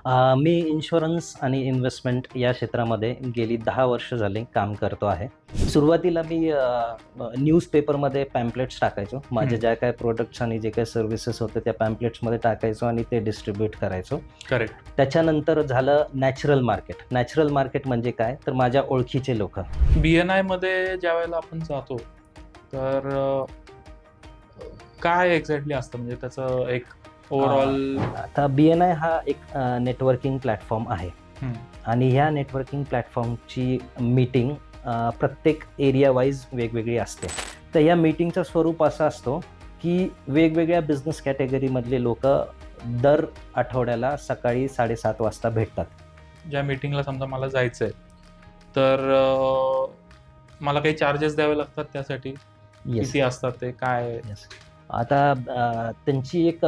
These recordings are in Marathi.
मी इन्शुरन्स आणि इन्व्हेस्टमेंट या क्षेत्रामध्ये गेली 10 वर्ष झाली काम करतो आहे. सुरुवातीला मी न्यूजपेपरमध्ये पॅम्पलेट्स टाकायचो. माझे ज्या काही प्रोडक्ट्स आणि जे काही सर्व्हिसेस होते त्या पॅम्पलेट्समध्ये टाकायचो आणि ते डिस्ट्रीब्यूट करायचो. करेक्ट. त्याच्यानंतर झालं नॅचरल मार्केट. नॅचरल मार्केट म्हणजे काय, तर माझ्या ओळखीचे लोक. BNI मध्ये ज्या वेळेला आपण जातो तर काय एक्झॅक्टली असतं, म्हणजे त्याचं एक ओव्हरऑल? आता BNI हा एक नेटवर्किंग प्लॅटफॉर्म आहे आणि ह्या नेटवर्किंग प्लॅटफॉर्मची मीटिंग प्रत्येक एरिया वाईज वेगवेगळी असते. तर या मीटिंगचं स्वरूप असं असतो की वेगवेगळ्या बिझनेस कॅटेगरीमधले लोक दर आठवड्याला सकाळी 7:30 वाजता भेटतात. ज्या मीटिंगला समजा मला जायचं आहे तर मला काही चार्जेस द्यावे लागतात त्यासाठी? किती असतात ते, काय? आता त्यांची एक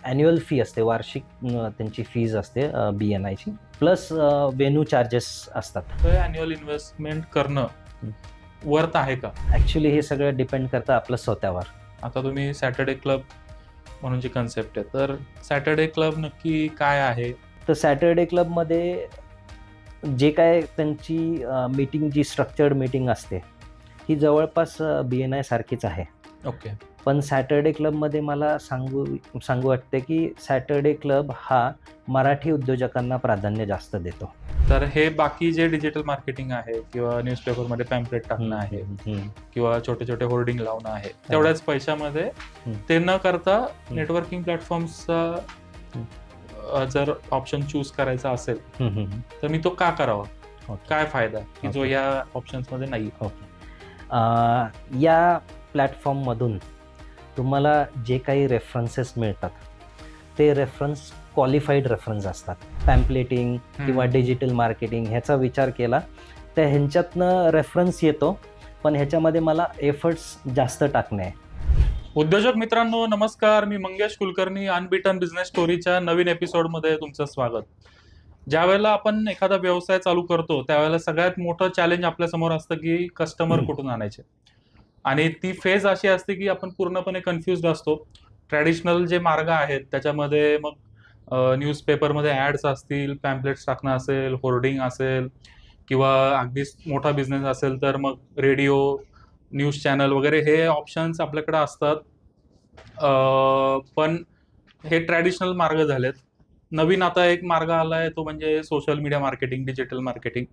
ॲन्युअल फी असते, वार्षिक त्यांची फीज असते BNIची, प्लस वेन्यू चार्जेस असतात. तर ॲन्युअल इन्व्हेस्टमेंट करणं वर्थ आहे का? ॲक्च्युली हे सगळं डिपेंड करतं आपलं स्वतःवर. आता तुम्ही सॅटर्डे क्लब म्हणून जी कन्सेप्ट आहे, तर सॅटर्डे क्लब नक्की काय आहे? तर सॅटर्डे क्लबमध्ये जे काय त्यांची मीटिंग, जी स्ट्रक्चर्ड मीटिंग असते ही जवळपास BNI सारखीच आहे. ओके. पण सॅटर्डे क्लबमध्ये मला सांगू वाटते की सॅटर्डे क्लब हा मराठी उद्योजकांना प्राधान्य जास्त देतो. तर हे बाकी जे डिजिटल मार्केटिंग आहे किंवा न्यूजपेपरमध्ये पॅम्पलेट टाकणं आहे किंवा छोटे छोटे होर्डिंग लावणं आहे, तेवढ्याच पैशामध्ये ते न करता नेटवर्किंग प्लॅटफॉर्मचा जर ऑप्शन चूज करायचा असेल तर मी तो का करावा? काय फायदा की जो या ऑप्शन्समध्ये नाही? या प्लॅटफॉर्ममधून तुम्हाला जे काही रेफरन्सेस मिळतात ते रेफरन्स क्वालिफाईड रेफरन्स असतात. पॅम्पलेटिंग किंवा डिजिटल मार्केटिंग ह्याचा विचार केला तर ह्यांच्यातनं रेफरन्स येतो, पण ह्याच्यामध्ये मला एफर्ट्स जास्त टाकणे आहे. उद्योजक मित्रांनो, नमस्कार. मी मंगेश कुलकर्णी. अनबिटन बिझनेस स्टोरीच्या नवीन एपिसोडमध्ये तुमचं स्वागत. ज्या वेळेला आपण एखादा व्यवसाय चालू करतो त्यावेळेला सगळ्यात मोठं चॅलेंज आपल्या समोर असतं की कस्टमर कुठून आणायचे, आणि ती फेज अशी असते की आपण पूर्णपणे कन्फ्युज्ड असतो. ट्रॅडिशनल जे मार्ग आहेत त्याच्यामध्ये मग न्यूजपेपरमध्ये ॲड्स असतील, पॅम्पलेट्स टाकणं असेल, होर्डिंग असेल, किंवा अगदी मोठा बिझनेस असेल तर मग रेडिओ, न्यूज चॅनल वगैरे हे ऑप्शन्स आपल्याकडे असतात. पण हे ट्रॅडिशनल मार्ग झालेत. नवीन आता एक मार्ग आलाय तो म्हणजे social media marketing, digital marketing.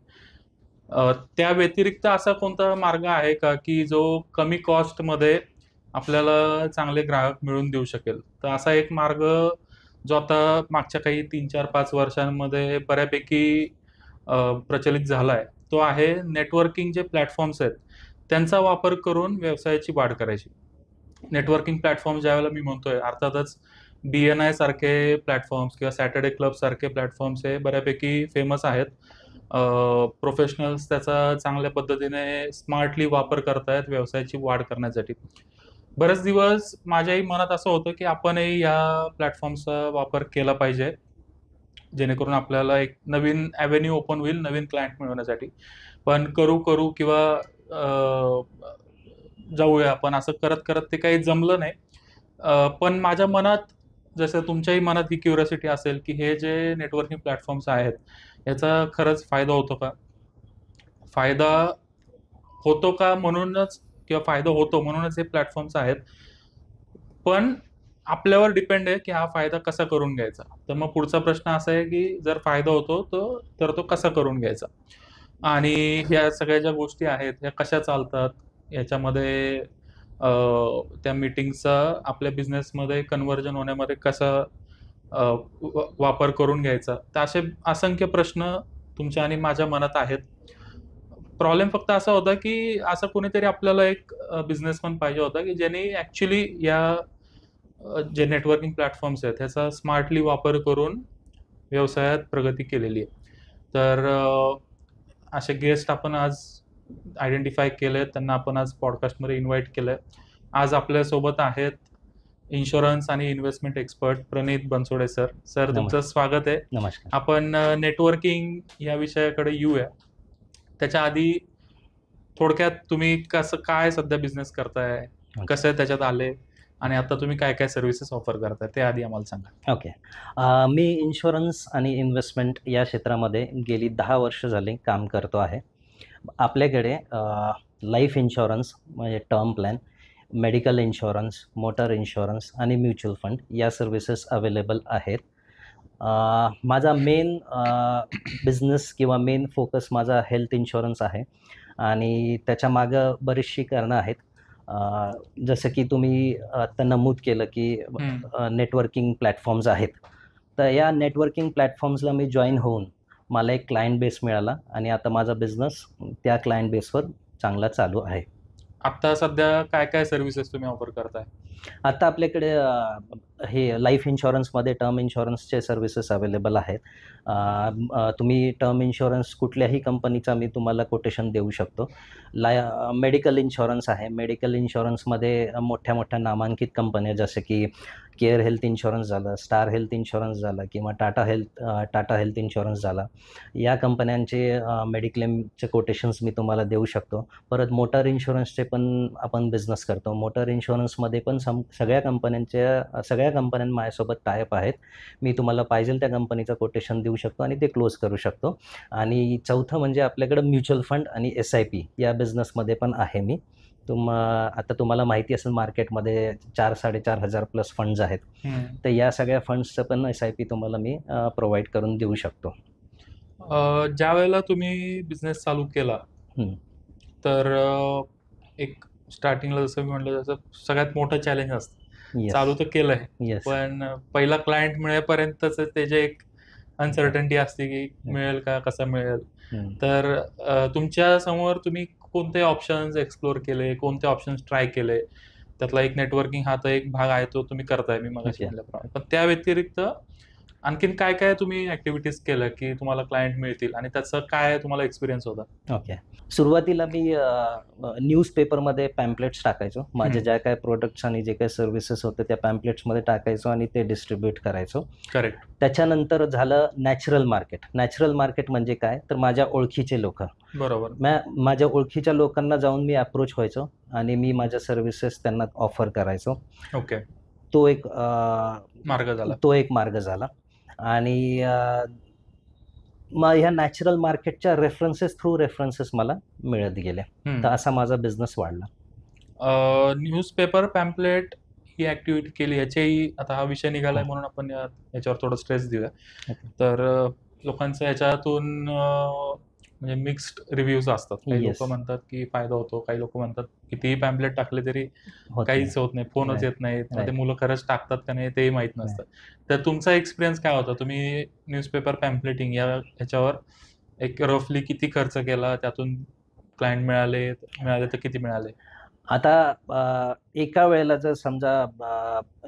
त्या व्यतिरिक्त असा कोणता मार्ग आहे का की जो कमी कॉस्टमध्ये आपल्याला चांगले ग्राहक मिळवून देऊ शकेल? तर असा एक मार्ग जो आता मागच्या काही 3-4-5 वर्षांमध्ये बऱ्यापैकी प्रचलित झालाय तो आहे नेटवर्किंग. जे प्लॅटफॉर्म्स आहेत त्यांचा वापर करून व्यवसायाची वाढ करायची. नेटवर्किंग प्लॅटफॉर्म ज्यावेळेला मी म्हणतोय, अर्थातच BNI सारखे प्लॅटफॉर्म्स किंवा सॅटर्डे क्लब सारखे प्लॅटफॉर्म्स हे बऱ्यापैकी फेमस आहेत. प्रोफेशनल्स त्याचा चांगल्या पद्धतीने स्मार्टली वापर करतायत व्यवसायाची वाढ करण्यासाठी. बरेच दिवस माझ्याही मनात असं होतं की आपणही या प्लॅटफॉर्मचा वापर केला पाहिजे, जेणेकरून आपल्याला एक नवीन ॲव्हेन्यू ओपन होईल नवीन क्लायंट मिळवण्यासाठी. पण करू किंवा जाऊया आपण असं करत करत ते काही जमलं नाही. पण माझ्या मनात, जसं तुमच्याही मनात ही क्युरियोसिटी असेल की हे जे नेटवर्किंग प्लॅटफॉर्म्स आहेत याचा खरंच फायदा होतो का? फायदा होतो का म्हणूनच, किंवा फायदा होतो म्हणूनच हे प्लॅटफॉर्म्स आहेत, पण आपल्यावर डिपेंड आहे की हा फायदा कसा करून घ्यायचा. तर मग पुढचा प्रश्न असा आहे की जर फायदा होतो तर तो कसा करून घ्यायचा, आणि ह्या सगळ्या ज्या गोष्टी आहेत ह्या कशा चालतात, याच्यामध्ये त्या मीटिंगचा आपल्या बिझनेसमध्ये कन्व्हर्जन होण्यामध्ये कसा वापर करून घ्यायचा. तर असे असंख्य प्रश्न तुमच्या आणि माझ्या मनात आहेत. प्रॉब्लेम फक्त असा होता की असं कोणीतरी आपल्याला एक बिझनेसमॅन पाहिजे होता की ज्यांनी ॲक्च्युली या जे नेटवर्किंग प्लॅटफॉर्म्स आहेत ह्याचा स्मार्टली वापर करून व्यवसायात प्रगती केलेली आहे. तर असे गेस्ट आपण आज आयडेंटिफाय केले, त्यांना आपण आज पॉडकास्टमध्ये इन्व्हाइट केलंय. आज आपल्यासोबत आहेत इन्शुरन्स आणि इन्व्हेस्टमेंट एक्सपर्ट प्रणित बनसोडे सर. सर, तुमचं स्वागत आहे. नमस्कार. आपण नेटवर्किंग या विषयाकडे येऊया. त्याच्या आधी थोडक्यात तुम्ही काय सध्या बिझनेस करताय, कसं त्याच्यात आले, आणि आता तुम्ही काय काय सर्व्हिसेस ऑफर करताय ते आधी आम्हाला सांगा. ओके. मी इन्शुरन्स आणि इन्व्हेस्टमेंट या क्षेत्रामध्ये गेली 10 वर्ष झाली काम करतो आहे. आपल्याकडे लाईफ इन्शुरन्स म्हणजे term plan, medical insurance, motor insurance आणि म्युच्युअल फंड या सर्व्हिसेस अवेलेबल आहेत. माझा मेन बिझनेस किंवा मेन फोकस माझा हेल्थ इन्शुरन्स आहे आणि त्याच्यामागं बरीचशी कारणं आहेत. जसं की तुम्ही आता नमूद केलं की नेटवर्किंग प्लॅटफॉर्म्स आहेत. तर या नेटवर्किंग प्लॅटफॉर्म्सला मी जॉईन होऊन मला एक क्लायंट बेस मिळाला आणि आता माझा बिझनेस त्या क्लायंट बेसवर चांगला चालू आहे. आता सध्या काय काय सर्व्हिसेस तुम्ही ऑफर करताय? आता आपल्याकडे हे लाईफ इन्शुरन्समध्ये टर्म इन्शुरन्सचे सर्व्हिसेस अवेलेबल आहेत. तुम्ही टर्म इन्शुरन्स कुठल्याही कंपनीचा मी तुम्हाला कोटेशन देऊ शकतो. मेडिकल इन्शुरन्स आहे. मेडिकल इन्शुरन्समध्ये मोठ्या मोठ्या नामांकित कंपन्या जसे की केअर हेल्थ इन्शुरन्स झालं, स्टार हेल्थ इन्शुरन्स झालं किंवा टाटा हेल्थ इन्शुरन्स झाला. या कंपन्यांचे मेडिक्लेमचे कोटेशन्स मी तुम्हाला देऊ शकतो. परत मोटर इन्शुरन्सचे पण आपण बिझनेस करतो. मोटर इन्शुरन्समध्ये पण सगळ्या कंपन्या माझ्यासोबत टायअप आहेत. मी तुम्हाला पाहिजे त्या कंपनीचं कोटेशन देऊ शकतो आणि ते क्लोज करू शकतो. आणि चौथं म्हणजे आपल्याकडं म्युच्युअल फंड आणि SIP या बिझनेसमध्ये पण आहे मी. आता तुम्हाला माहिती असेल मार्केटमध्ये 4,500 प्लस फंड्स आहेत. तर या सगळ्या फंड्सचं पण SIP तुम्हाला मी प्रोव्हाइड करून देऊ शकतो. ज्या वेळेला तुम्ही बिझनेस चालू केला तर एक स्टार्टिंगला जसं मी म्हटलं तसं सगळ्यात मोठं चॅलेंज असतं. चालू तर केलंय पण पहिला क्लायंट मिळेपर्यंतच त्याचे एक अनसर्टन्टी असते की मिळेल का, कसा मिळेल. तर तुमच्या समोर तुम्ही कोणते ऑप्शन्स एक्सप्लोर केले, कोणते ऑप्शन्स ट्राय केले? त्यातला एक नेटवर्किंग हा तर एक भाग आहे, तो तुम्ही करताय मी मगाशी म्हटल्याप्रमाणे. पण त्या व्यतिरिक्त आणखीन काय काय तुम्ही ऍक्टिव्हिटीज केल्या की तुम्हाला क्लायंट मिळतील आणि त्याचा काय तुम्हाला एक्सपिरियन्स होता? ओके. सुरुवातीला मी न्यूजपेपरमध्ये पॅम्पलेट्स टाकायचो. माझे ज्या काय प्रोडक्ट्स आणि जे काही सर्व्हिसेस होते त्या पॅम्पलेट्समध्ये टाकायचो आणि ते डिस्ट्रीब्यूट करायचो. करेक्ट. त्याच्यानंतर झालं नॅचरल मार्केट. नॅचरल मार्केट म्हणजे काय, तर माझ्या ओळखीचे लोक. बरोबर. माझ्या ओळखीच्या लोकांना जाऊन मी अप्रोच व्हायचो आणि मी माझ्या सर्व्हिसेस त्यांना ऑफर करायचो. ओके. तो एक मार्ग झाला आणि मग ह्या नॅचरल मार्केटच्या रेफरन्सेस मला मिळत गेले. तर असा माझा बिझनेस वाढला. न्यूजपेपर पॅम्पलेट ही ऍक्टिव्हिटी केली, याच्याही आता हा विषय निघालाय म्हणून आपण याच्यावर थोडं स्ट्रेस देऊया. तर लोकांचं याच्यातून म्हणजे मिक्स्ड रिव्ह्यूज असतात. काही लोक म्हणतात की फायदा होतो, काही लोक म्हणतात कितीही पॅम्पलेट टाकले तरी काहीच होत नाही, फोनच येत नाहीत, ते मुलं खरंच टाकतात का नाही तेही माहित नसतं. तर तुमचा एक्सपिरियन्स काय होता? तुम्ही न्यूजपेपर पॅम्पलेटिंग ह्याच्यावर एक रफली किती खर्च केला, त्यातून क्लायंट मिळाले तर किती मिळाले? आता एका वेळेला जर समजा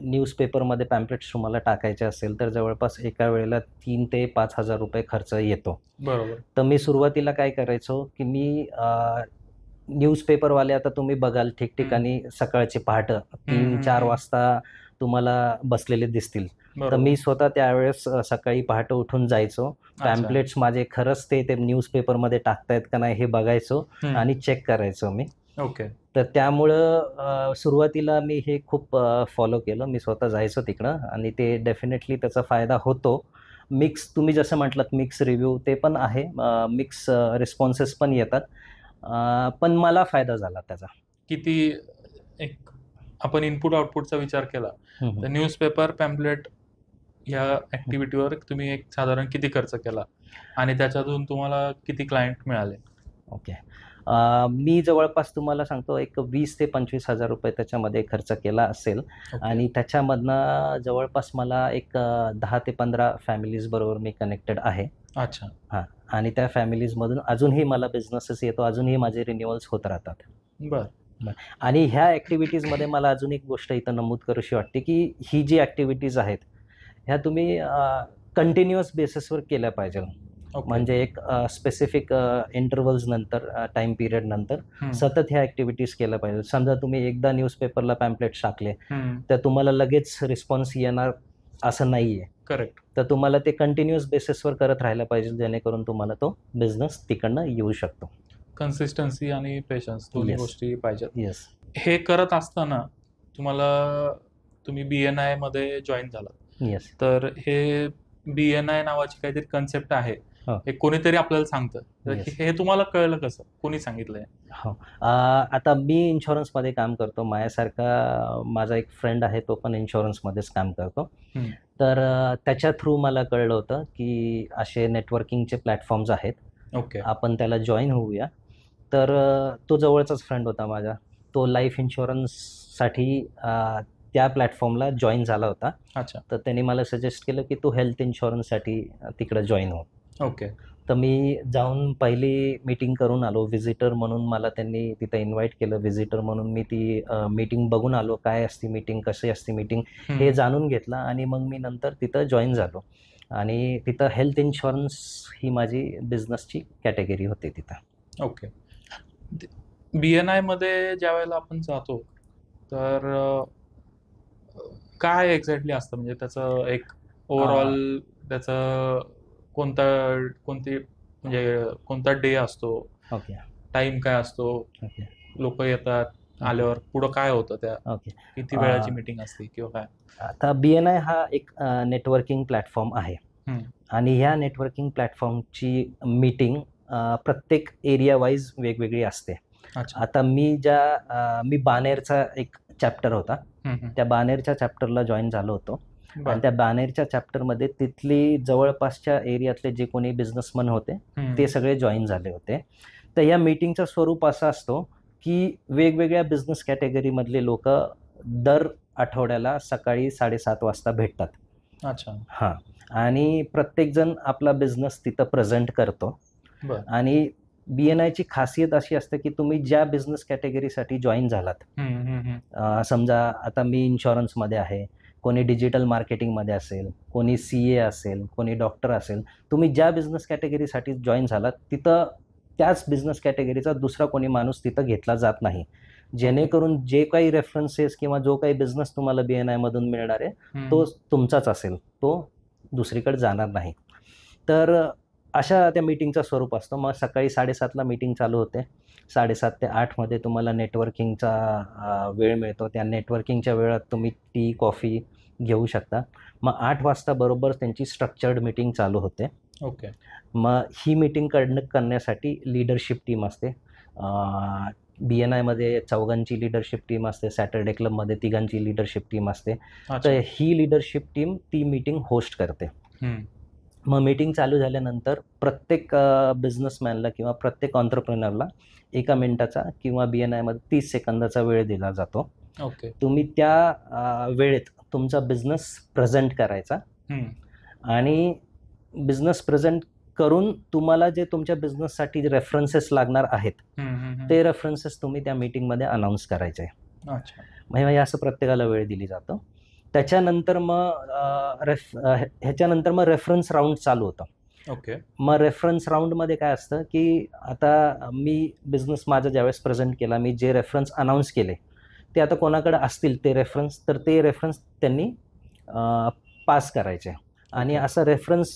न्यूजपेपरमध्ये पॅम्पलेट्स तुम्हाला टाकायचे असेल तर जवळपास एका वेळेला 3,000 ते 5,000 रुपये खर्च येतो. बरोबर. तर मी सुरुवातीला काय करायचो की मी न्यूजपेपरवाले आता तुम्ही बघाल ठिकठिकाणी सकाळची पहाटे 3-4 वाजता तुम्हाला बसलेले दिसतील. तर मी स्वतः त्यावेळेस सकाळी पहाटे उठून जायचो. पॅम्पलेट्स माझे खरंच ते न्यूजपेपरमध्ये टाकतायत का नाही हे बघायचो आणि चेक करायचो मी. ओके. तर त्यामुळं सुरुवातीला मी हे खूप फॉलो केलं. मी स्वतः जायचो तिकडं आणि ते डेफिनेटली त्याचा फायदा होतो. तुम्ही जसं म्हटलात मिक्स रिव्ह्यू ते पण आहे, मिक्स रिस्पॉन्सेस पण येतात. पण मला फायदा झाला त्याचा. किती एक आपण इनपुट आउटपुटचा विचार केला तर न्यूजपेपर पॅम्पलेट या ऍक्टिव्हिटीवर तुम्ही एक साधारण किती खर्च केला आणि त्याच्यातून तुम्हाला किती क्लायंट मिळाले? ओके. मी जवळपास तुम्हाला सांगतो एक 20,000 ते 25,000 रुपये त्याच्यामध्ये खर्च केला असेल आणि त्याच्यामधनं जवळपास मला एक 10 ते 15 फॅमिलीज बरोबर मी कनेक्टेड आहे. अच्छा. हां. आणि त्या फॅमिलीजमधून अजूनही मला बिझनेसेस येतो, अजूनही माझे रिन्युअल्स होत राहतात. बरं. आणि ह्या ॲक्टिव्हिटीजमध्ये मला अजून एक गोष्ट इथं नमूद करूशी वाटते की ही जी ॲक्टिव्हिटीज आहेत ह्या तुम्ही कंटिन्युअस बेसिसवर केल्या पाहिजे. म्हणजे एक स्पेसिफिक इंटरव्हल्स नंतर टाइम पिरियड नंतर सतत ह्या ॲक्टिव्हिटीज केल्या पाहिजे. समजा तुम्ही एकदा न्यूजपेपरला पॅम्पलेट्स टाकले तर तुम्हाला लगेच रिस्पॉन्स येणार असं नाहीये. करेक्ट. तर तुम्हाला ते कंटिन्युअस बेसिसवर करत राहायला पाहिजे जेणेकरून तुम्हाला तो बिझनेस तिकडनं येऊ शकतो. कन्सिस्टन्सी आणि पेशन्स दोन्ही गोष्टी पाहिजेत. येस. हे करत असताना तुम्ही BNI मध्ये जॉईन झालात. येस. तर हे BNI नावाची काहीतरी कन्सेप्ट आहे, हे कोणीतरी आपल्याला सांगतं. तर Yes. हे तुम्हाला कळलं कसं? कोणी सांगितलंय? हो. आता मी इन्शुरन्समध्ये काम करतो. माझ्यासारखा माझा एक फ्रेंड आहे, तो पण इन्शुरन्समध्येच काम करतो. तर त्याच्या थ्रू मला कळलं होतं, की असे नेटवर्किंगचे प्लॅटफॉर्म्स आहेत. ओके. आपण त्याला जॉइन होऊया. तर तो जवळचाच फ्रेंड होता माझा. तो लाईफ इन्शुरन्ससाठी त्या प्लॅटफॉर्मला जॉइन झाला होता. अच्छा. तर त्यांनी मला सजेस्ट केलं, की तू हेल्थ इन्शुरन्ससाठी तिकडे जॉइन हो. ओके. तर मी जाऊन पहिली मीटिंग करून आलो. व्हिजिटर म्हणून मला त्यांनी तिथं इन्व्हाइट केलं. व्हिजिटर म्हणून मी ती मीटिंग बघून आलो. काय असते मीटिंग, कशी असते मीटिंग हे जाणून घेतलं आणि मग मी नंतर तिथं जॉइन झालो. आणि तिथं हेल्थ इन्शुरन्स ही माझी बिझनेसची कॅटेगरी होती तिथं. ओके. BNI मध्ये ज्यावेळेला आपण जातो, तर काय एक्झॅक्टली असतं? म्हणजे त्याचं एक ओव्हरऑल त्याचं कोणता डे असतो, ओके. टाइम काय असतो, ओके. लोक येतात, आल्यावर पुढं काय होतं, त्या ओके. किती वेळाची मीटिंग असते किंवा काय? आता BNI हा एक नेटवर्किंग प्लॅटफॉर्म आहे. आणि ह्या नेटवर्किंग प्लॅटफॉर्मची मीटिंग प्रत्येक एरिया वाईज वेगवेगळी असते. अच्छा. आता मी बानेरचा एक चॅप्टर होता. त्या बानेरच्या चॅप्टरला जॉईन झालो होतो. आणि त्या बानेरच्या चॅप्टरमध्ये तिथली जवळपासच्या एरियातले जे कोणी बिझनेसमन होते ते सगळे जॉईन झाले होते. तर या मीटिंगचं स्वरूप असं असतो, की वेगवेगळ्या बिझनेस कॅटेगरीमधले लोक दर आठवड्याला सकाळी 7:30 वाजता भेटतात. अच्छा. हां. आणि प्रत्येकजण आपला बिझनेस तिथं प्रेझेंट करतो. आणि BNIची खासियत अशी असते, की तुम्ही ज्या बिझनेस कॅटेगरीसाठी जॉईन झालात, समजा आता मी इन्शुरन्समध्ये आहे, कोणी डिजिटल मार्केटिंगमध्ये असेल, कोणी CA असेल, कोणी डॉक्टर असेल. तुम्ही ज्या बिझनेस कॅटेगरीसाठी जॉईन झालात, तिथं त्याच बिझनेस कॅटेगरीचा दुसरा कोणी माणूस तिथं घेतला जात नाही. जेणेकरून जे काही रेफरन्सेस किंवा जो काही बिझनेस तुम्हाला BNI मधून मिळणार आहे, तो तुमचाच असेल, तो दुसरीकडे जाणार नाही. तर अशा त्या मीटिंगचं स्वरूप असतं. मग सकाळी 7:30ला मीटिंग चालू होते. 7:30 ते 8मध्ये तुम्हाला नेटवर्किंगचा वेळ मिळतो. त्या नेटवर्किंगच्या वेळात तुम्ही टी, कॉफी घेऊ शकता. मग 8 वाजता बरोबर त्यांची स्ट्रक्चर्ड मीटिंग चालू होते. ओके. मग ही मीटिंग करण्यासाठी लीडरशिप टीम असते. BNIमध्ये 4 लीडरशिप टीम असते. सॅटर्डे क्लबमध्ये 3 लीडरशिप टीम असते. तर ही लीडरशिप टीम ती मीटिंग होस्ट करते. मग मीटिंग चालू झाल्यानंतर प्रत्येक बिझनेसमॅनला किंवा प्रत्येक एंटरप्रेन्योरला 1 मिनिटाचा किंवा BNIमध्ये 30 सेकंदाचा वेळ दिला जातो. ओके. तुम्ही त्या वेळेत तुमचा बिझनेस प्रेझेंट करायचा. आणि बिझनेस प्रेझेंट करून तुम्हाला जे तुमच्या बिझनेससाठी रेफरन्सेस लागणार आहेत, ते रेफरन्सेस तुम्ही त्या मीटिंगमध्ये अनाऊन्स करायचे. अच्छा. म्हणजे असं प्रत्येकाला वेळ दिली जातो. त्याच्यानंतर मग रेफरन्स राऊंड चालू होतं. ओके. मग रेफरन्स राऊंडमध्ये काय असतं, की आता मी बिझनेस माझा ज्यावेळेस प्रेझेंट केला, मी जे रेफरन्स अनाऊन्स केले ते आता कोणाकडे असतील ते रेफरन्स, तर ते रेफरन्स त्यांनी पास करायचे. आणि असं रेफरन्स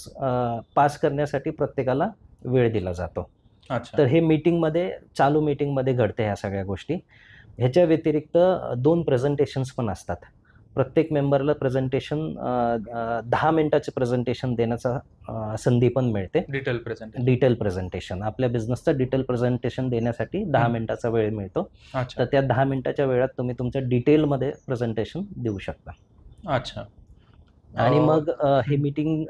पास करण्यासाठी प्रत्येकाला वेळ दिला जातो. तर हे चालू मीटिंगमध्ये घडते ह्या सगळ्या गोष्टी. ह्याच्या व्यतिरिक्त 2 प्रेझेंटेशन्स पण असतात. प्रत्येक मेंबरला 10 मिनिटाचे प्रेझेंटेशन देण्याचा संधी पण मिळते. डिटेल प्रेझेंटेशन आपल्या बिझनेसचं डिटेल प्रेझेंटेशन देण्यासाठी 10 मिनिटाचा वेळ मिळतो. तर त्या 10 मिनिटाच्या वेळात तुम्ही तुमच्या डिटेलमध्ये प्रेझेंटेशन देऊ शकता. अच्छा. आणि मग हे मीटिंग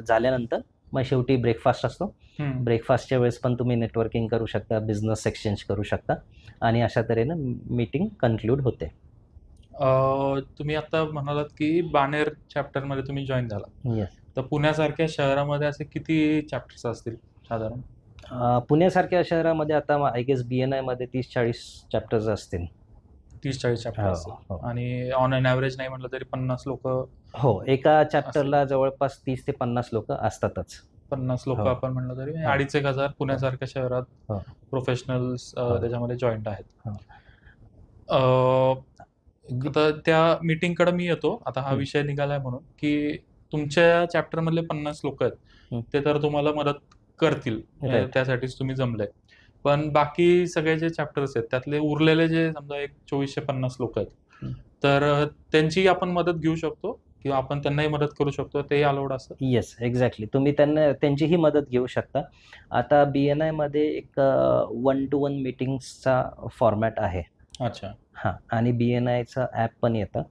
झाल्यानंतर मग शेवटी ब्रेकफास्ट असतो. ब्रेकफास्टच्या वेळेस पण तुम्ही नेटवर्किंग करू शकता, बिझनेस एक्सचेंज करू शकता आणि अशा तऱ्हेनं मीटिंग कन्क्लूड होते. तुम्ही आता म्हणालात की बानेर चॅप्टरमध्ये तुम्ही जॉईन झाला. येस. तर पुण्यासारख्या शहरामध्ये असे किती चॅप्टर्स असतील साधारण? पुण्यासारख्या शहरामध्ये आता आय गेस BNIमध्ये 30-40 चॅप्टर्स असतील. 30-40 चॅप्टर असतील. आणि ऑन एन ॲव्हरेज नाही म्हटलं तरी 50 लोक. हो, एका चॅप्टरला जवळपास 30 ते 50 लोक असतातच. 50 लोक आपण म्हणलं तरी 2,500 पुण्यासारख्या शहरात प्रोफेशनल्स त्याच्यामध्ये जॉईंट आहेत. आता त्या मीटिंगकडे मी येतो. आता हा विषय निघालाय म्हणून, की तुमच्या चॅप्टरमधले 50 लोक आहेत, ते तर तुम्हाला मदत करतील, त्यासाठीच तुम्ही जमले. पण बाकी सगळे जे चॅप्टर्स आहेत त्यातले उरलेले जे समजा एक 2450 लोक आहेत, तर त्यांची आपण मदत घेऊ शकतो किंवा आपण त्यांनाही मदत करू शकतो, तेही अलाउड असतं? Yes, exactly. तुम्ही त्यांचीही मदत घेऊ शकता. आता BNI मध्ये एक 1 to 1 मीटिंग्सचा फॉर्मॅट आहे. अच्छा. हां, आणि BNIचं ॲप पण येतं.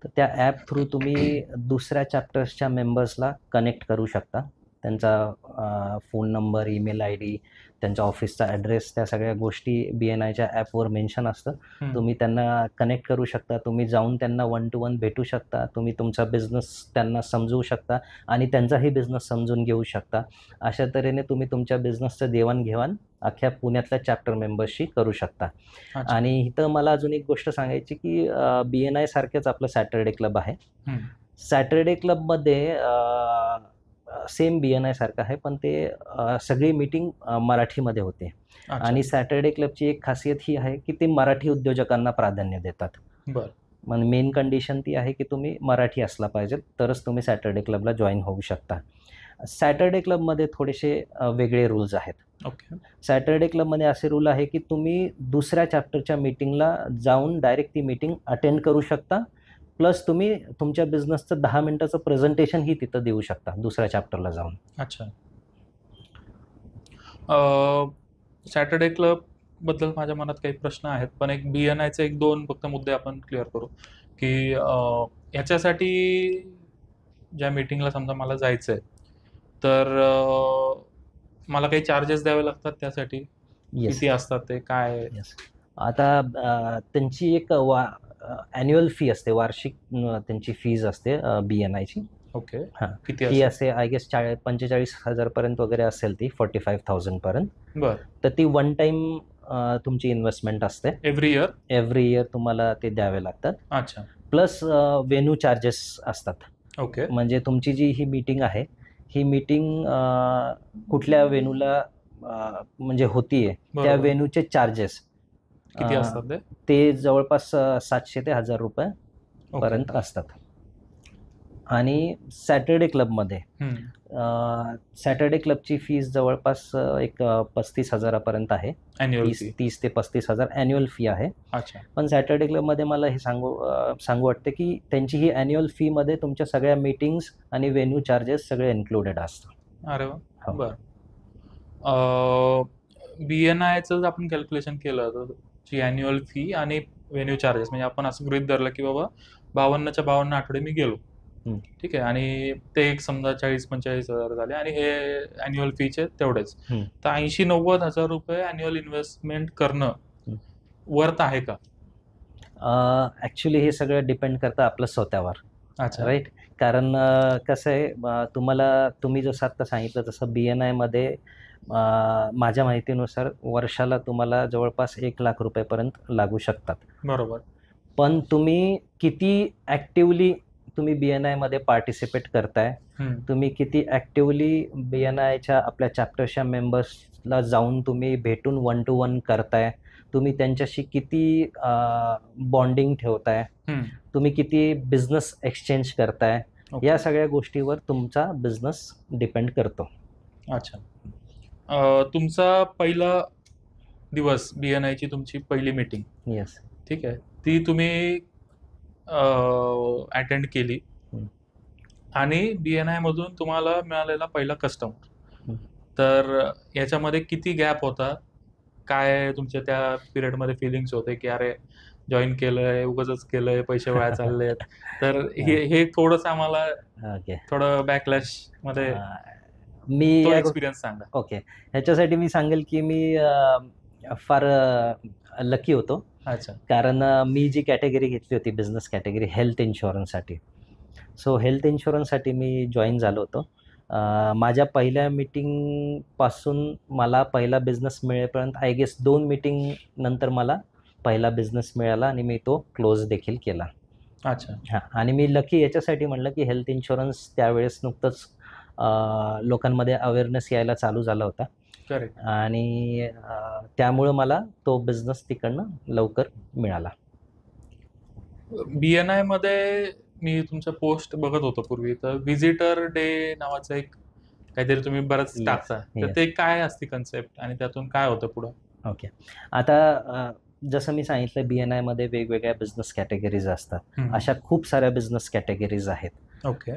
तर त्या ॲप थ्रू तुम्ही दुसऱ्या चॅप्टर्सच्या मेंबर्सला कनेक्ट करू शकता. त्यांचा फोन नंबर, ईमेल आयडी, त्यांच्या ऑफिसचा ॲड्रेस, त्या सगळ्या गोष्टी BNIच्या ॲपवर मेन्शन असतं. तुम्ही त्यांना कनेक्ट करू शकता. तुम्ही जाऊन त्यांना 1 to 1 भेटू शकता. तुम्ही तुमचा बिझनेस त्यांना समजवू शकता आणि त्यांचाही बिझनेस समजून घेऊ शकता. अशा तऱ्हेने तुम्ही तुमच्या बिझनेसचं देवाणघेवाण अख्ख्या पुण्यातल्या चॅप्टर मेंबर्सशी करू शकता. अच्छा. आणि इथं मला अजून एक गोष्ट सांगायची की BNI सारखेच आपलं सॅटरडे क्लब आहे. सॅटरडे क्लबमध्ये सेम BNI सारखं आहे, पण ते सगळी मीटिंग मराठीमध्ये होते. अच्छा. आणि सॅटरडे क्लबची एक खासियत ही आहे की ते मराठी उद्योजकांना प्राधान्य देतात. बरं. मग मेन कंडिशन ती आहे की तुम्ही मराठी असला पाहिजे, तरच तुम्ही सॅटरडे क्लबला जॉईन होऊ शकता. सॅटरडे क्लबमध्ये थोडेसे वेगळे रूल्स आहेत. ओके. सॅटरडे क्लबमध्ये असे रूल आहे की तुम्ही दुसऱ्या चॅप्टरच्या मीटिंगला जाऊन डायरेक्ट ती मीटिंग अटेंड करू शकता. प्लस तुम्ही तुमच्या बिझनेसचं 10 मिनिटाचं प्रेझेंटेशनही तिथं देऊ शकता दुसऱ्या चॅप्टरला जाऊन. अच्छा. सॅटरडे क्लब बद्दल माझ्या मनात काही प्रश्न आहेत, पण एक BNIचे 1-2 फक्त मुद्दे आपण क्लिअर करू, की ह्याच्यासाठी ज्या मीटिंगला समजा मला जायचंय, तर मला काही चार्जेस द्यावे लागतात त्यासाठी? येस. किती असतात ते? काय? येस. आता त्यांची एक ॲन्युअल फी असते, वार्षिक त्यांची फीज असते BNIची. ओके. हां. किती ती असते? असे आय गेस 45,000 पर्यंत वगैरे असेल ती, 45,000 पर्यंत. बरं. तर ती वन टाईम तुमची इन्व्हेस्टमेंट असते. Every year? एव्हरी इयर तुम्हाला ते द्यावे लागतात. अच्छा. प्लस व्हेन्यू चार्जेस असतात. ओके. म्हणजे तुमची जी ही मीटिंग आहे, ही मीटिंग कुठल्या व्हेन्यूला म्हणजे होतीये, त्या बरोबर. व्हेन्यूचे चार्जेस किती असतात ते? ते जवळपास 700 ते 1000 रुपये पर्यंत असतात. आणि सॅटरडे क्लबमध्ये सॅटरडे क्लबची फीज जवळपास एक 35,000 पर्यंत आहे. Annual fee? 30 ते 35,000 ॲन्युअल फी आहे. अच्छा. पण सॅटरडे क्लबमध्ये मला हे सांगू वाटतं की त्यांची ही ॲन्युअल फीमध्ये तुमच्या सगळ्या मीटिंग्स आणि व्हेन्यू चार्जेस सगळे इन्क्लुडेड असतात. अरे वाह! हो. बरं. BNIचं जर आपण कॅल्क्युलेशन केलं, तर जी ॲन्युअल फी आणि व्हेन्यू चार्जेस, म्हणजे आपण असं गृहीत धरलं की बाबा 52च्या 52 आठवडे मी गेलो. ठीक आहे. आणि ते एक समजा 40,000-45,000 झाले आणि हे ॲन्युअल फीचे तेवढेच. तर 80,000-90,000 रुपये ॲन्युअल इन्व्हेस्टमेंट करणं वर्थ आहे का? ॲक्च्युली हे सगळं डिपेंड करतं आपलं स्वतःवर. अच्छा. राईट. कारण कसं आहे, तुम्ही जसं आत्ता सांगितलं तसं BNIमध्ये माझ्या माहितीनुसार वर्षाला तुम्हाला जवळपास 1,00,000 रुपयेपर्यंत लागू शकतात. बरोबर. पण तुम्ही किती ॲक्टिव्हली तुम्ही BNIमध्ये पार्टिसिपेट करताय, तुम्ही किती ॲक्टिव्हली BNIच्या आपल्या चॅप्टरच्या मेंबर्सला जाऊन तुम्ही भेटून 1 to 1 करताय, तुम्ही त्यांच्याशी किती बॉन्डिंग ठेवताय, तुम्ही किती बिझनेस एक्सचेंज करताय, या सगळ्या गोष्टीवर तुमचा बिझनेस डिपेंड करतो. अच्छा. तुमचा पहिला दिवस, BNIची तुमची पहिली मीटिंग, येस. ठीक आहे, ती तुम्ही अटेंड केली आणि BNI मधून तुम्हाला मिळालेला पहिला कस्टमर, तर याच्यामध्ये किती गॅप होता? काय तुमच्या त्या पिरियडमध्ये फीलिंग्स होते की अरे जॉईन केलंय, उगाचच केलंय, पैसे वाया चाललेत? तर हे थोडंसं आम्हाला थोडं बॅकलॅशमध्ये मी तो एक्सपिरियन्स सांगा. ओके. ह्याच्यासाठी मी सांगेल की मी फार लकी होतो. अच्छा. कारण मी जी कॅटेगरी घेतली होती, बिझनेस कॅटेगरी, हेल्थ इन्शुरन्ससाठी. सो हेल्थ इन्शुरन्ससाठी मी जॉईन झालो होतो. माझ्या पहिल्या मीटिंगपासून मला पहिला बिझनेस मिळेपर्यंत आय गेस 2 मीटिंग नंतर मला पहिला बिझनेस मिळाला आणि मी तो क्लोज देखील केला. अच्छा. हां. आणि मी लकी याच्यासाठी म्हणलं की हेल्थ इन्शुरन्स त्यावेळेस नुकतंच लोकांमध्ये अवेअरनेस यायला चालू झाला होता. करेक्ट. आणि त्यामुळं मला तो बिझनेस तिकडनं लवकर मिळाला. BNIमध्ये मी तुमच्या पोस्ट बघत होतो पूर्वी, तर व्हिजिटर डे नावाचं एक काहीतरी तुम्ही बरंच टाकता. तर ते काय असते कन्सेप्ट आणि त्यातून काय होतं पुढं? ओके. आता जसं मी सांगितलं BNI मध्ये वेगवेगळ्या बिझनेस कॅटेगरीज असतात. हम्म. अशा खूप साऱ्या बिझनेस कॅटेगरीज आहेत. ओके.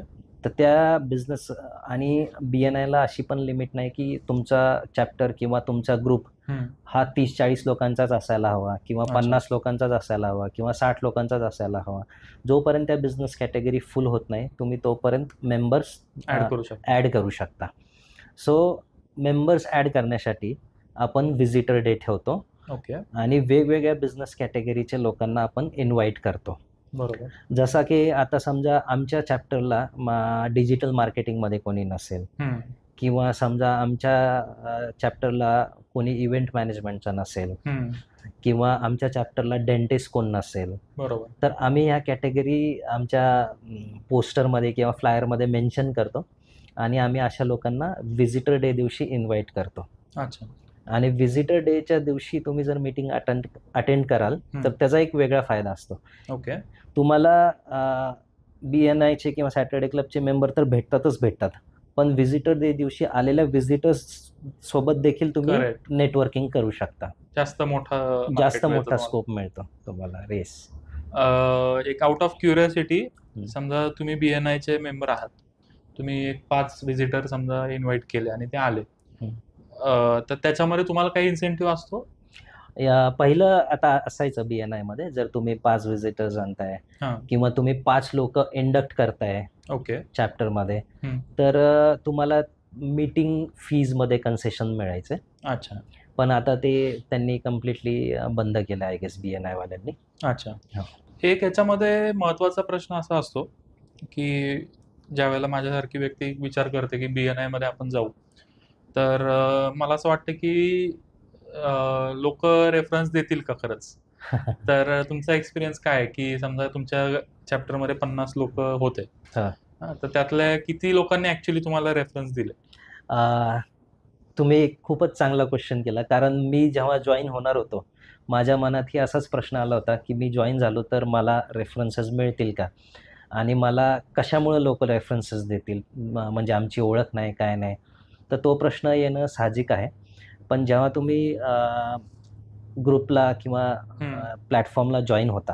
तर त्या बिझनेस आणि BNI ला अशी पण लिमिट नाही की तुमचा चॅप्टर किंवा तुमचा ग्रुप हा 30-40 लोकांचाच असायला हवा किंवा अच्छा. 50 लोकांचाच असायला हवा किंवा 60 लोकांचाच असायला हवा. जोपर्यंत त्या बिझनेस कॅटेगरी फुल होत नाही तुम्ही तोपर्यंत मेंबर्स ॲड करू शकता. सो मेंबर्स ॲड करण्यासाठी आपण व्हिजिटर डे ठेवतो. ओके. आणि वेगवेगळ्या बिझनेस कॅटेगरीच्या लोकांना आपण इन्व्हाइट करतो. बरोबर. जसा की आता समजा आमच्या चॅप्टरला डिजिटल मार्केटिंगमध्ये कोणी नसेल किंवा समजा आमच्या चॅप्टरला कोणी इव्हेंट मॅनेजमेंटचा नसेल किंवा आमच्या चॅप्टरला डेंटिस्ट कोण नसेल, बरोबर. तर आम्ही ह्या कॅटेगरी आमच्या पोस्टरमध्ये किंवा फ्लायरमध्ये मेन्शन करतो आणि आम्ही अशा लोकांना व्हिजिटर डे दिवशी इन्व्हाइट करतो. अच्छा. आणि व्हिजिटर डेच्या दिवशी तुम्ही जर मीटिंग अटेंड कराल तर त्याचा एक वेगळा फायदा असतो. ओके. तुम्हाला BNIचे किंवा सॅटर्डे क्लबचे मेंबर तर भेटतात, पण व्हिजिटर डे दिवशी आलेल्या व्हिजिटर्स सोबत देखील तुम्ही नेटवर्किंग करू शकता. जास्त मोठा स्कोप मिळतो तुम्हाला. रेस एक आउट ऑफ क्युरियोसिटी, समजा तुम्ही BNIचे मेंबर आहात, तुम्ही 5 व्हिजिटर समजा इन्व्हाइट केले आणि ते आले, तर त्याच्यामध्ये तुम्हाला काही इन्सेंटिव्ह असतो? पहिलं आता असायचं BNI मध्ये, जर तुम्ही 5 व्हिजिटर्स आणताय किंवा तुम्ही 5 लोक इंडक्ट करताय ओके चॅप्टर मध्ये, तर तुम्हाला मीटिंग फीज मध्ये कन्सेशन मिळायचे. अच्छा. पण आता ते त्यांनी कम्प्लिटली बंद केलं आय गेस BNI वाल्यांनी. अच्छा. एक याच्यामध्ये महत्वाचा प्रश्न असा असतो की ज्या वेळेला माझ्यासारखी व्यक्ती विचार करते की BNI मध्ये आपण जाऊ, तर मला असं वाटतं की लोक रेफरन्स देतील का खरंच? तर तुमचा एक्सपिरियन्स काय आहे की समजा तुमच्या चॅप्टरमध्ये 50 लोक होते, तर त्यातल्या किती लोकांनी ऍक्च्युली तुम्हाला रेफरन्स दिले? तुम्ही खूपच चांगला क्वेश्चन केला, कारण मी जेव्हा जॉईन होणार होतो माझ्या मनातही असाच प्रश्न आला होता की मी जॉईन झालो तर मला रेफरन्सेस मिळतील का आणि मला कशामुळे लोक रेफरन्सेस देतील, म्हणजे आमची ओळख नाही काय नाही. तर तो प्रश्न येणं साहजिक आहे. पण जेव्हा तुम्ही ग्रुपला किंवा प्लॅटफॉर्मला जॉईन होता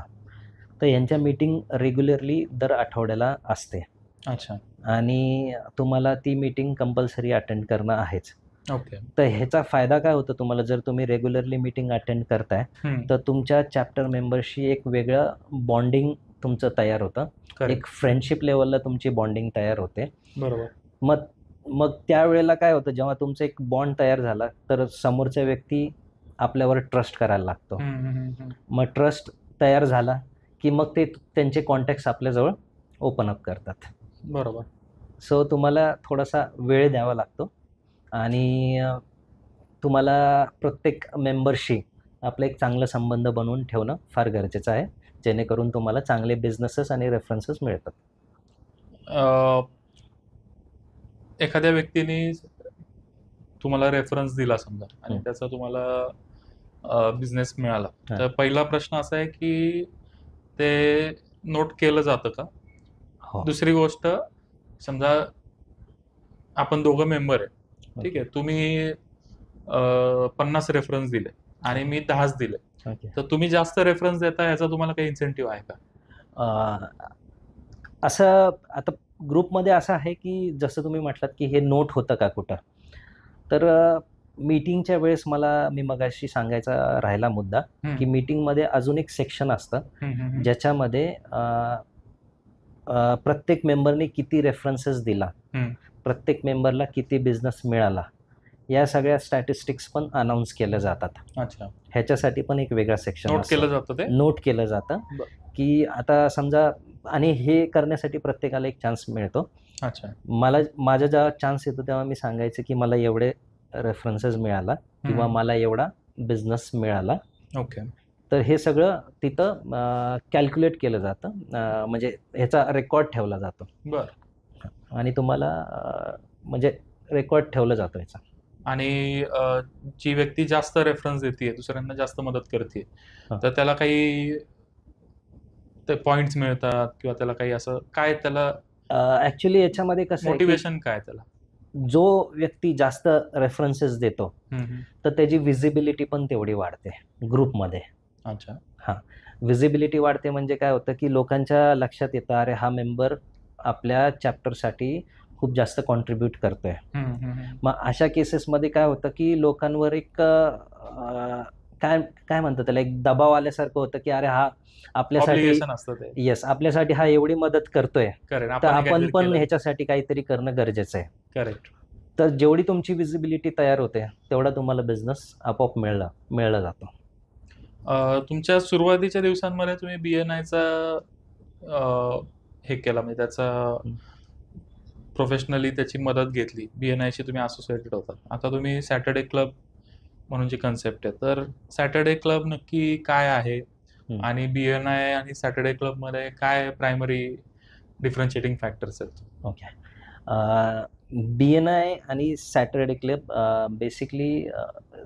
तर यांच्या मीटिंग रेग्युलरली दर आठवड्याला असते. अच्छा. आणि तुम्हाला ती मीटिंग कंपल्सरी अटेंड करणं आहेच. ओके. तर ह्याचा फायदा काय होतो तुम्हाला, जर तुम्ही रेग्युलरली मीटिंग अटेंड करताय तर तुमच्या चॅप्टर मेंबरशी एक वेगळं बॉन्डिंग तुमचं तयार होतं. एक फ्रेंडशिप लेवलला तुमची बॉन्डिंग तयार होते. बरोबर. मग त्यावेळेला काय होतं, जेव्हा तुमचा एक बॉन्ड तयार झाला तर समोरच्या व्यक्ती आपल्यावर ट्रस्ट करायला लागतो. मग ट्रस्ट तयार झाला की मग ते त्यांचे कॉन्टॅक्ट्स आपल्याजवळ ओपन अप करतात. बरोबर. सो तुम्हाला थोडासा वेळ द्यावा लागतो आणि तुम्हाला प्रत्येक मेंबरशी आपलं एक चांगला संबंध बनवून ठेवणं फार गरजेचं आहे, जेणेकरून तुम्हाला चांगले बिझनेसेस आणि रेफरन्सेस मिळतात. एखाद्या व्यक्तीने तुम्हाला रेफरन्स दिला समजा आणि त्याचा तुम्हाला बिझनेस मिळाला, तर पहिला प्रश्न असा आहे की ते नोट केलं जातं का? दुसरी गोष्ट, समजा आपण दोघं मेंबर आहे, ठीक आहे, तुम्ही 50 रेफरन्स दिले आणि मी 10च दिले, तर तुम्ही जास्त रेफरन्स देता याचा तुम्हाला काही इन्सेंटिव्ह आहे का? असं आता ग्रुपमध्ये असं आहे की जसं तुम्ही म्हटलात की हे नोट होतं का कुठं, तर मीटिंगच्या वेळेस मी मगाशी सांगायचा राहिला मुद्दा की मीटिंगमध्ये अजून एक सेक्शन असतं ज्याच्यामध्ये प्रत्येक मेंबरने किती रेफरन्सेस दिला, प्रत्येक मेंबरला किती बिझनेस मिळाला, या सगळ्या स्टॅटिस्टिक्स पण अनाऊन्स केल्या जातात. अच्छा. ह्याच्यासाठी पण एक वेगळा सेक्शन नोट केलं जातं की आता समजा, आणि हे करण्यासाठी प्रत्येकाला एक चान्स मिळतो. अच्छा. माझा जेव्हा चान्स येतो तेव्हा मी सांगायचं की मला एवढे रेफरन्सेस मिळाला किंवा मला एवढा बिझनेस मिळाला. ओके. तर हे सगळं तिथं कॅल्क्युलेट केलं जातं, म्हणजे ह्याचा रेकॉर्ड ठेवला जातो. बरं. आणि तुम्हाला म्हणजे रेकॉर्ड ठेवलं जातो याचा. आणि जी व्यक्ती जास्त रेफरन्स देते, दुसऱ्यांना जास्त मदत करते, तर त्याला काही ते पॉइंट्स मिळतात किंवा त्याला काही असं काय, त्याला ऍक्च्युली याच्यामध्ये कसं मोटिवेशन काय त्याला? जो व्यक्ती जास्त रेफरन्सेस देतो तर त्याची विजिबिलिटी पण तेवढी वाढते ग्रुपमध्ये. अच्छा. हां, व्हिजिबिलिटी वाढते म्हणजे काय होतं, की लोकांच्या लक्षात येतं, अरे हा मेंबर आपल्या चॅप्टरसाठी खूप जास्त कॉन्ट्रिब्यूट करतोय. मग अशा केसेसमध्ये काय होतं, की लोकांवर एक काय काय म्हणतात त्याला, एक दबाव आल्यासारखं होतं, की अरे हा आपल्यासाठी ऑब्लिगेशन असतं ते. येस, आपल्यासाठी हा एवढी मदत करतोय, करेक्ट. तर आपणही आपण काहीतरी पण केलं. ह्याच्यासाठी काहीतरी करणं गरजेचं आहे. करेक्ट. तर जेवढी तुमची व्हिजिबिलिटी तयार होते, तेवढा तुम्हाला बिझनेस आपोआप मिळला जातो. तुमच्या सुरुवातीच्या दिवसांमध्ये तुम्ही BNIचा हे केला, म्हणजे त्याचा हं. प्रोफेशनली त्याची मदत घेतली. BNIशी तुम्ही असोसिएटेड होतात. आता तुम्ही सॅटर्डे क्लब म्हणून जी कन्सेप्ट आहे, तर सॅटर्डे क्लब नक्की काय आहे? हं. आणि BNI आणि सॅटर्डे क्लबमध्ये काय प्रायमरी डिफरन्शिएटिंग फॅक्टर्स आहेत? ओके. BNI आणि Saturday club basically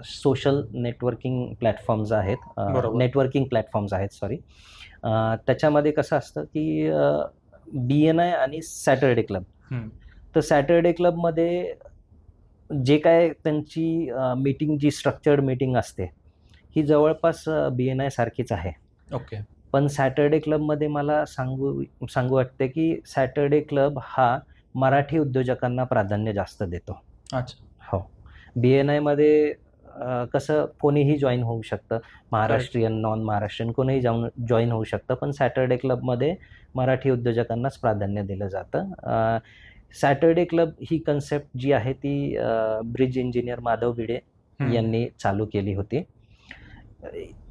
social networking platforms आहेत. बरोबर. नेटवर्किंग प्लॅटफॉर्म्स आहेत, सॉरी. त्याच्यामध्ये कसं असतं, की BNI आणि सॅटरडे क्लब. हं. तर सॅटरडे क्लबमध्ये जे काय त्यांची मीटिंग, जी स्ट्रक्चर्ड मीटिंग असते, ही जवळपास BNI सारखीच आहे. ओके. पण सॅटरडे क्लबमध्ये मला सांगू वाटते, की सॅटरडे क्लब हा मराठी उद्योजकांना प्राधान्य जास्त देतो. अच्छा. हो. BNIमध्ये कसं कोणीही जॉइन होऊ शकतं. महाराष्ट्रीयन, नॉन महाराष्ट्रीयन कोणीही जॉइन होऊ शकतं. पण सॅटरडे क्लबमध्ये मराठी उद्योजकांनाच प्राधान्य दिलं जातं. सॅटरडे क्लब ही कन्सेप्ट जी आहे ती ब्रिज इंजिनियर माधव भिडे यांनी चालू केली होती.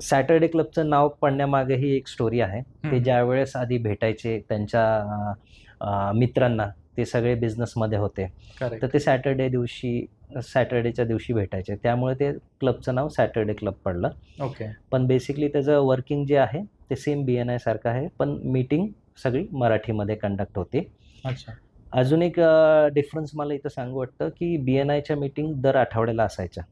सॅटरडे क्लबचं नाव पडण्यामागेही एक स्टोरी आहे. ते ज्यावेळेस आधी भेटायचे त्यांच्या मित्रांना, ते सगळे बिझनेसमध्ये होते. तर ते सॅटरडेच्या दिवशी भेटायचे. त्यामुळे ते क्लबचं नाव सॅटरडे क्लब पडलं. ओके. पण बेसिकली त्याचं वर्किंग जे आहे ते सेम BNI सारखं आहे, पण मीटिंग सगळी मराठीमध्ये कंडक्ट होते. अच्छा. अजून एक डिफरन्स मला इथं सांगू वाटतं, की BNIच्या मीटिंग दर आठवड्याला असायच्या.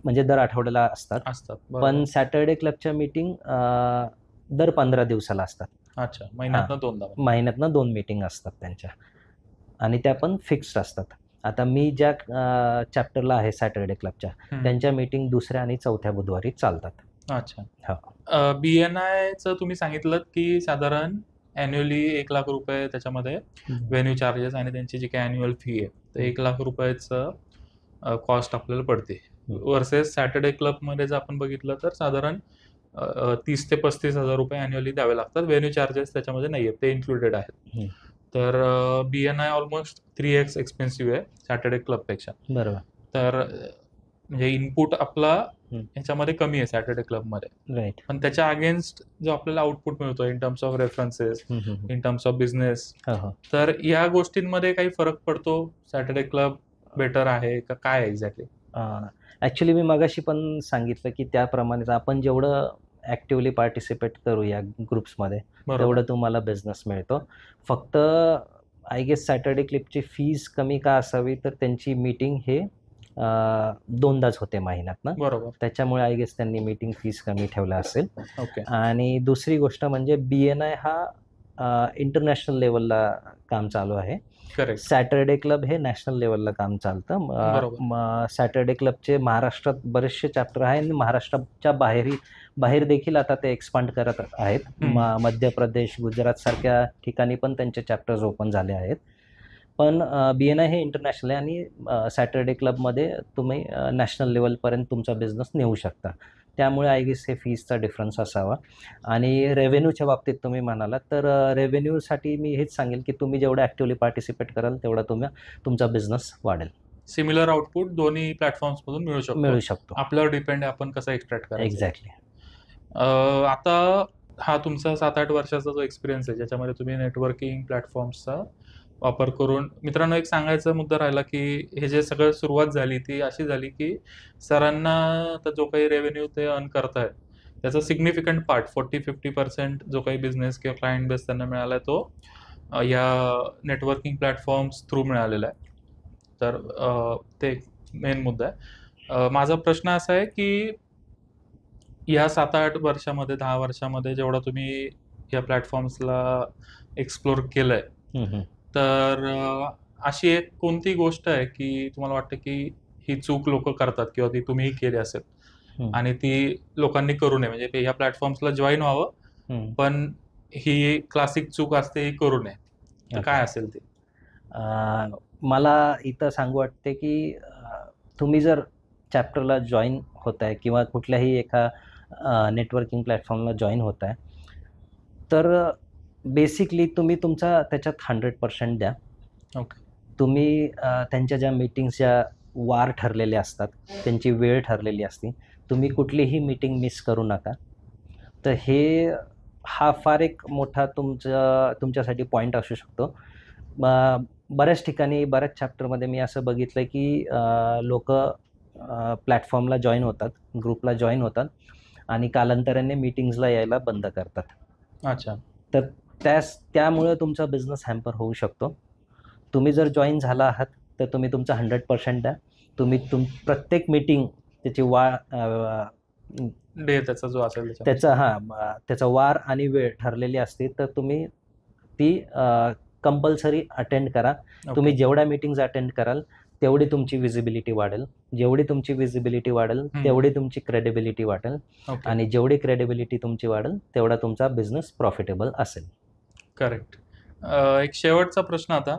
म्हणजे दर आठवड्याला असतात. पण सॅटरडे क्लबच्या मीटिंग दर 15 दिवसाला असतात. अच्छा. महिन्यातनं 2दा. महिन्यातनं 2 मीटिंग असतात त्यांच्या, आणि त्या पण फिक्स्ड असतात. आता मी ज्या चॅप्टरला आहे सॅटरडे क्लबच्या, त्यांच्या मीटिंग दुसऱ्या आणि चौथ्या बुधवारी चालतात. अच्छा. हो. BNIचं तुम्ही सांगितलं, की साधारण ॲन्युअली ₹1,00,000 त्याच्यामध्ये व्हेन्यू चार्जेस आणि त्यांची जी काही ॲन्युअल फी आहे, तर ₹1,00,000चं कॉस्ट आपल्याला पडते. वर्सेस सॅटरडे क्लबमध्ये जर आपण बघितलं तर साधारण ₹30,000 ते ₹35,000 ॲन्युअली द्यावे लागतात. व्हेन्यू चार्जेस त्याच्यामध्ये नाही आहेत, ते इन्क्लुडेड आहेत. तर BNI ऑलमोस्ट 3x एक्सपेन्सिव्ह आहे सॅटरडे क्लबपेक्षा. बरोबर. तर म्हणजे इनपुट आपला ह्याच्यामध्ये कमी आहे सॅटरडे क्लबमध्ये. राइट. पण त्याच्या अगेन्स्ट जो आपल्याला आउटपुट मिळतो in terms of references, in terms of business, तर या गोष्टींमध्ये काही फरक पडतो? सॅटरडे क्लब बेटर आहे का काय एक्झॅक्टली? ॲक्च्युअली मी मगाशी पण सांगितलं, की त्याप्रमाणेच आपण जेवढं ॲक्टिव्हली पार्टिसिपेट करू या ग्रुप्समध्ये, तेवढं तुम्हाला बिझनेस मिळतो. फक्त आय गेस सॅटरडे क्लबची फीज कमी का असावी, तर त्यांची मीटिंग हे 2दाच होते महिन्यातनं. बरोबर. त्याच्यामुळे आय गेस त्यांनी मीटिंग फीज कमी ठेवला असेल. ओके. आणि दुसरी गोष्ट म्हणजे BNI हा इंटरनॅशनल लेवलला काम चालू आहे. करेक्ट. सॅटरडे क्लब हे नॅशनल लेवलला काम चालतं. सॅटरडे क्लबचे महाराष्ट्रात बरेचसे चॅप्टर आहे आणि महाराष्ट्राच्या बाहेर देखील आता ते एक्सपांड करत आहेत. मध्य प्रदेश, गुजरात सारख्या ठिकाणी पण त्यांचे चॅप्टर्स ओपन झाले आहेत. पण BNI हे इंटरनॅशनल आहे आणि सॅटरडे क्लबमध्ये तुम्ही नॅशनल लेवलपर्यंत तुमचा बिझनेस नेऊ शकता. त्यामुळे आय गेस हे फीजचा डिफरन्स असावा. आणि रेव्हेन्यूच्या बाबतीत तुम्ही म्हणालात, तर रेव्हेन्यूसाठी मी हेच सांगेल, की तुम्ही जेवढं ॲक्टिव्हली पार्टिसिपेट कराल, तेवढा तुमचा बिझनेस वाढेल. सिमिलर आउटपुट दोन्ही प्लॅटफॉर्म्समधून मिळू शकतो. आपल्यावर डिपेंड आहे आपण कसं एक्सट्रॅक्ट करायचं. एक्झॅक्टली. आता हा तुमचा 7-8 वर्षाचा जो एक्सपिरियन्स आहे, ज्याच्यामध्ये तुम्ही नेटवर्किंग प्लॅटफॉर्म्सचा वापर करून, मित्रांनो एक सांगायचा मुद्दा राहिला, की हे जे सगळं सुरुवात झाली ती अशी झाली, की सरांना आता जो काही रेव्हेन्यू ते अर्न करतायत, त्याचा सिग्निफिकंट पार्ट 40-50% जो काही बिझनेस किंवा क्लायंट बेस त्यांना मिळाला आहे, तो या नेटवर्किंग प्लॅटफॉर्म्स थ्रू मिळालेला आहे. तर ते एक मेन मुद्दा आहे. माझा प्रश्न असा आहे, की या 7-8 वर्षामध्ये, 10 वर्षामध्ये जेवढा तुम्ही या प्लॅटफॉर्म्सला एक्सप्लोर केलंय, तर अशी एक कोणती गोष्ट आहे, की तुम्हाला वाटतं, की ही चूक लोकं करतात किंवा ती तुम्हीही केली असेल, आणि ती लोकांनी करू नये, म्हणजे ह्या प्लॅटफॉर्म्सला जॉईन व्हावं, पण ही क्लासिक चूक असते, ही करू नये. तर काय असेल ते? मला इथं सांगू वाटते की तुम्ही जर चॅप्टरला जॉईन होताय किंवा कुठल्याही एका नेटवर्किंग प्लॅटफॉर्मला जॉईन होताय, तर बेसिकली तुम्ही तुमचा त्याच्यात 100% द्या. ओके. तुम्ही त्यांच्या ज्या मीटिंग्सच्या वार ठरलेले असतात, त्यांची वेळ ठरलेली असते, तुम्ही कुठलीही मीटिंग मिस करू नका. तर हा फार एक मोठा तुमच्यासाठी पॉईंट असू शकतो. बऱ्याच ठिकाणी बऱ्याच चॅप्टरमध्ये मी असं बघितलं की लोकं प्लॅटफॉर्मला जॉईन होतात, ग्रुपला जॉईन होतात आणि कालांतराने मीटिंग्सला यायला बंद करतात. अच्छा. तर त्यामुळे तुमचा बिझनेस हॅम्पर होऊ शकतो. तुम्ही जर जॉईन झाला आहात, तर तुम्ही तुमचा 100% द्या. तुम्ही प्रत्येक मीटिंग त्याची डे त्याचा जो असेल त्याचा वार आणि वेळ ठरलेली असते, तर तुम्ही ती कंपल्सरी अटेंड करा. तुम्ही जेवढ्या मीटिंग्स अटेंड कराल, तेवढी तुमची विजिबिलिटी वाढेल. जेवढी तुमची विजिबिलिटी वाढेल, तेवढी तुमची क्रेडिबिलिटी वाढेल आणि जेवढी क्रेडिबिलिटी तुमची वाढेल, तेवढा तुमचा बिझनेस प्रॉफिटेबल असेल. करेक्ट. एक शेवटचा प्रश्न आता,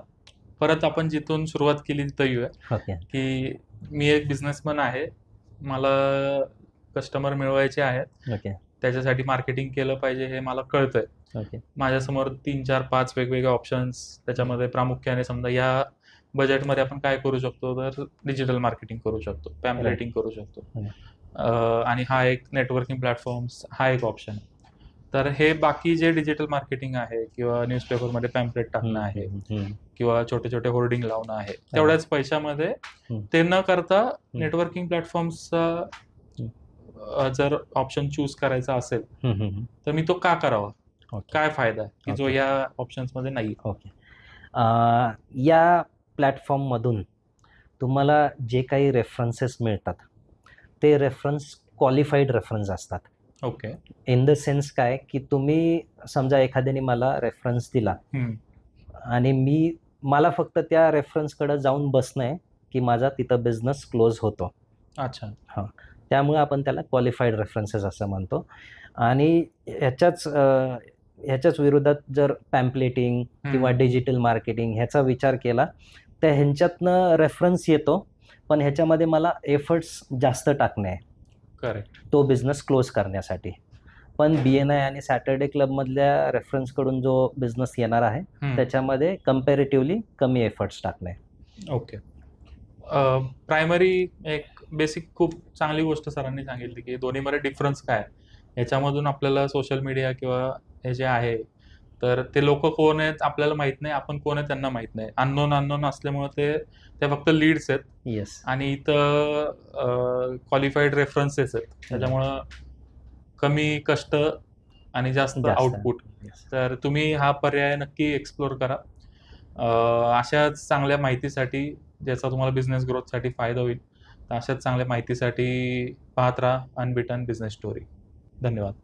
परत आपण जिथून सुरुवात केली तिथं येऊया, की मी एक बिझनेसमन आहे, मला कस्टमर मिळवायचे आहेत, त्याच्यासाठी मार्केटिंग केलं पाहिजे हे मला कळतंय. माझ्यासमोर 3, 4, 5 वेगवेगळे ऑप्शन्स, त्याच्यामध्ये प्रामुख्याने समजा या बजेटमध्ये आपण काय करू शकतो, तर डिजिटल मार्केटिंग करू शकतो, पॅम्पलेटिंग करू शकतो, आणि हा एक नेटवर्किंग प्लॅटफॉर्म्स हा एक ऑप्शन आहे. तर हे बाकी जे डिजिटल मार्केटिंग आहे किंवा न्यूजपेपरमध्ये पॅम्पलेट टाकणं आहे किंवा छोटे छोटे होर्डिंग लावणं आहे, तेवढ्याच पैशामध्ये ते न करता नेटवर्किंग प्लॅटफॉर्म्सचा जर ऑप्शन चूज करायचा असेल, तर मी तो का करावा? काय फायदा आहे की जो या ऑप्शन्समध्ये नाही? या प्लॅटफॉर्ममधून तुम्हाला जे काही रेफरन्सेस मिळतात, ते रेफरन्स क्वालिफाईड रेफरन्स असतात. ओके. इन द सेन्स काय, की तुम्ही समजा एखाद्याने मला रेफरन्स दिला आणि मला फक्त त्या रेफरन्सकडे जाऊन बसणं आहे, की माझा तिथं बिझनेस क्लोज होतो. अच्छा. त्यामुळे आपण त्याला क्वालिफाईड रेफरन्सेस असं म्हणतो. आणि ह्याच्याच विरोधात जर पॅम्पलेटिंग किंवा डिजिटल मार्केटिंग ह्याचा विचार केला, तर ह्यांच्यातनं रेफरन्स येतो, पण ह्याच्यामध्ये मला एफर्ट्स जास्त टाकणे आहे. करेक्ट. तो बिझनेस क्लोज करण्यासाठी. पण BNI आणि सॅटर्डे क्लबमधल्या रेफरन्सकडून जो बिझनेस येणार आहे, त्याच्यामध्ये कम्पॅरेटिव्हली कमी एफर्ट्स टाकणे. ओके. प्रायमरी एक बेसिक खूप चांगली गोष्ट सरांनी सांगितली, की दोन्हीमध्ये डिफरन्स काय, याच्यामधून आपल्याला सोशल मीडिया किंवा हे जे आहे, तर ते लोक कोण आहेत आपल्याला माहित नाही, आपण कोण आहे त्यांना माहित नाही. अननोन असल्यामुळे ते फक्त लीड्स आहेत. येस. आणि इथं क्वालिफाईड रेफरन्सेस आहेत, त्याच्यामुळं कमी कष्ट आणि जास्त आउटपुट. तर तुम्ही हा पर्याय नक्की एक्सप्लोर करा. अशाच चांगल्या माहितीसाठी, ज्याचा तुम्हाला बिझनेस ग्रोथसाठी फायदा होईल, तर अशाच चांगल्या माहितीसाठी पाहत राहा अनबिटन बिझनेस स्टोरी. धन्यवाद.